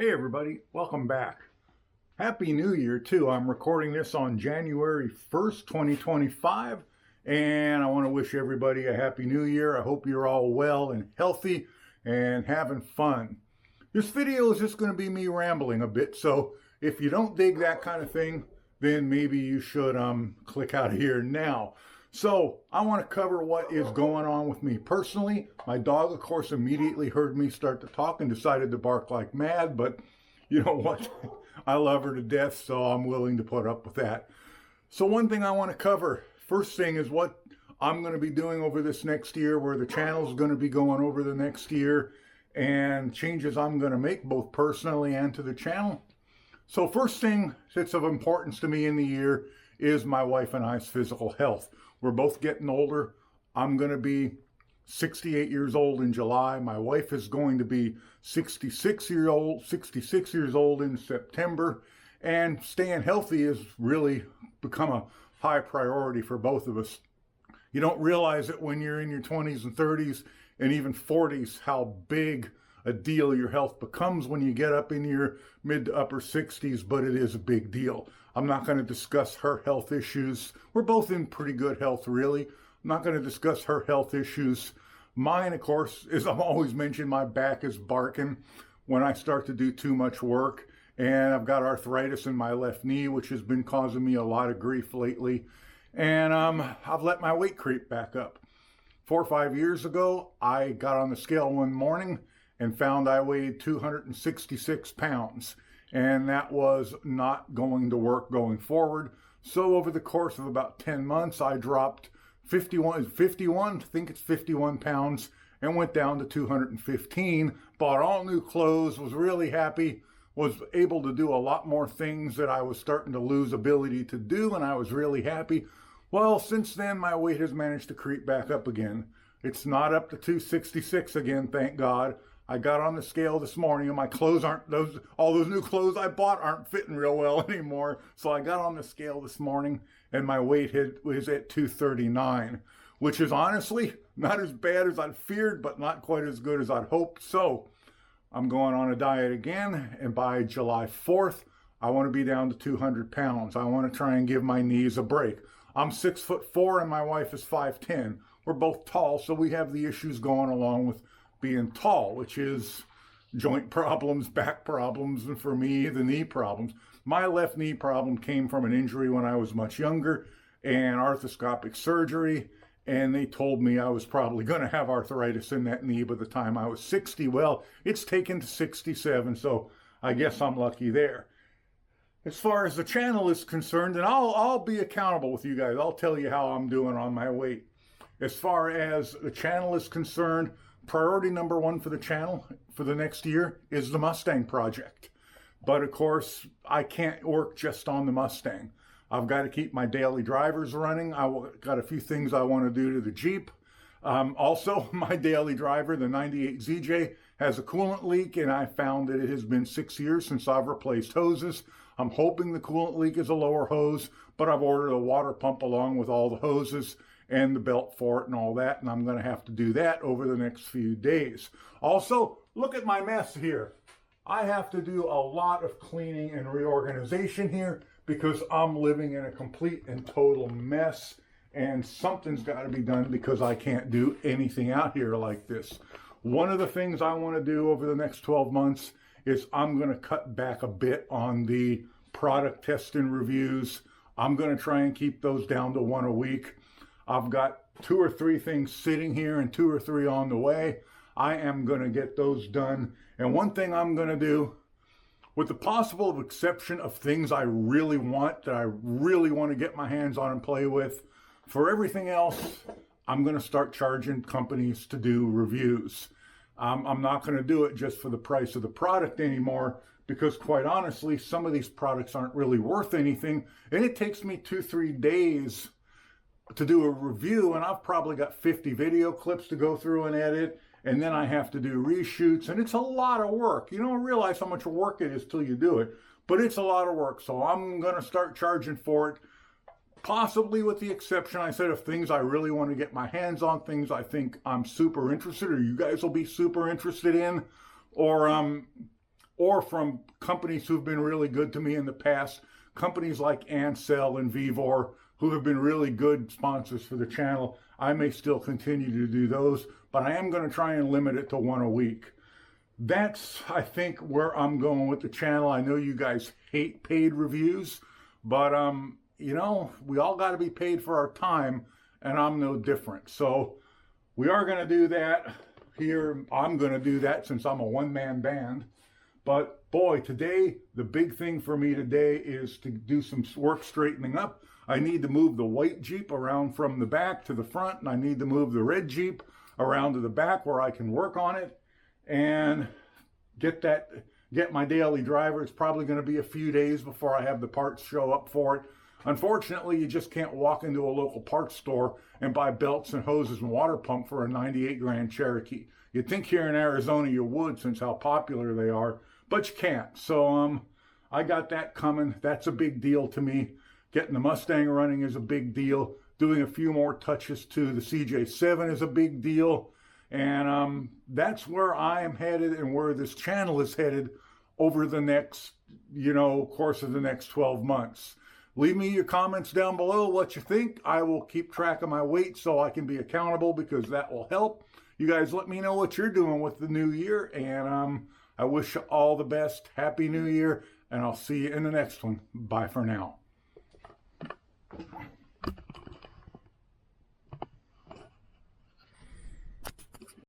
Hey everybody, welcome back. Happy New Year too. I'm recording this on January 1st, 2025, and I want to wish everybody a Happy New Year. I hope you're all well and healthy and having fun. This video is just going to be me rambling a bit, so if you don't dig that kind of thing, then maybe you should click out of here now. So I want to cover what is going on with me personally. My dog, of course, immediately heard me start to talk and decided to bark like mad, but you know what? I love her to death, so I'm willing to put up with that. So one thing I want to cover, first thing is what I'm going to be doing over this next year, where the channel is going to be going over the next year, and changes I'm going to make both personally and to the channel. So first thing that's of importance to me in the year is my wife and I's physical health. We're both getting older. I'm going to be 68 years old in July. My wife is going to be 66 years old in September. And staying healthy has really become a high priority for both of us. You don't realize it when you're in your 20s and 30s and even 40s how big a deal your health becomes when you get up in your mid to upper 60s, but it is a big deal. I'm not going to discuss her health issues. We're both in pretty good health, really. I'm not going to discuss her health issues. Mine, of course, is I've always mentioned my back is barking when I start to do too much work. And I've got arthritis in my left knee, which has been causing me a lot of grief lately. And I've let my weight creep back up. 4 or 5 years ago, I got on the scale one morning and found I weighed 266 pounds. And that was not going to work going forward. So over the course of about 10 months, I dropped 51, I think it's 51 pounds, and went down to 215, bought all new clothes, was really happy, was able to do a lot more things that I was starting to lose ability to do, and I was really happy. Well, since then, my weight has managed to creep back up again. It's not up to 266 again, thank God. I got on the scale this morning and my clothes all those new clothes I bought aren't fitting real well anymore. So I got on the scale this morning and my weight was at 239, which is honestly not as bad as I'd feared, but not quite as good as I'd hoped. So I'm going on a diet again, and by July 4th, I want to be down to 200 pounds. I want to try and give my knees a break. I'm 6'4" and my wife is 5'10". We're both tall, so we have the issues going along with being tall, which is joint problems, back problems, and for me, the knee problems. My left knee problem came from an injury when I was much younger and arthroscopic surgery, and they told me I was probably going to have arthritis in that knee by the time I was 60. Well, it's taken to 67, so I guess I'm lucky there. As far as the channel is concerned, and I'll be accountable with you guys. I'll tell you how I'm doing on my weight. As far as the channel is concerned, priority number one for the channel for the next year is the Mustang project. But of course, I can't work just on the Mustang. I've got to keep my daily drivers running. I've got a few things I want to do to the Jeep. Also, my daily driver, the 98 ZJ, has a coolant leak, and I found that it has been 6 years since I've replaced hoses. I'm hoping the coolant leak is a lower hose, but I've ordered a water pump along with all the hoses and the belt for it and all that, and I'm going to have to do that over the next few days. Also, look at my mess here. I have to do a lot of cleaning and reorganization here because I'm living in a complete and total mess, and something's got to be done because I can't do anything out here like this. One of the things I want to do over the next 12 months is I'm going to cut back a bit on the product test and reviews. I'm going to try and keep those down to 1 a week. I've got 2 or 3 things sitting here and 2 or 3 on the way. I am going to get those done. And one thing I'm going to do, with the possible exception of things I really want, that I really want to get my hands on and play with, for everything else, I'm going to start charging companies to do reviews. I'm not going to do it just for the price of the product anymore, because quite honestly, some of these products aren't really worth anything. And it takes me 2-3 days to do a review, and I've probably got 50 video clips to go through and edit, and then I have to do reshoots, and it's a lot of work. You don't realize how much work it is till you do it, but it's a lot of work. So I'm going to start charging for it, possibly with the exception, I said, of things I really want to get my hands on, things I think I'm super interested, or you guys will be super interested in, or or from companies who've been really good to me in the past, companies like Ancel and Vevor, who have been really good sponsors for the channel. I may still continue to do those, but I am going to try and limit it to one a week. That's, I think, where I'm going with the channel. I know you guys hate paid reviews, but you know, we all got to be paid for our time, and I'm no different. So we are going to do that here. I'm going to do that since I'm a one-man band. But boy, today, the big thing for me today is to do some work straightening up. I need to move the white Jeep around from the back to the front, and I need to move the red Jeep around to the back where I can work on it and get my daily driver. It's probably going to be a few days before I have the parts show up for it. Unfortunately, you just can't walk into a local parts store and buy belts and hoses and water pump for a 98 Grand Cherokee. You'd think here in Arizona you would, since how popular they are, but you can't. So I got that coming. That's a big deal to me. Getting the Mustang running is a big deal. Doing a few more touches to the CJ7 is a big deal. And that's where I am headed and where this channel is headed over the next, course of the next 12 months. Leave me your comments down below what you think. I will keep track of my weight so I can be accountable, because that will help. You guys let me know what you're doing with the new year, and I wish you all the best. Happy New Year, and I'll see you in the next one. Bye for now.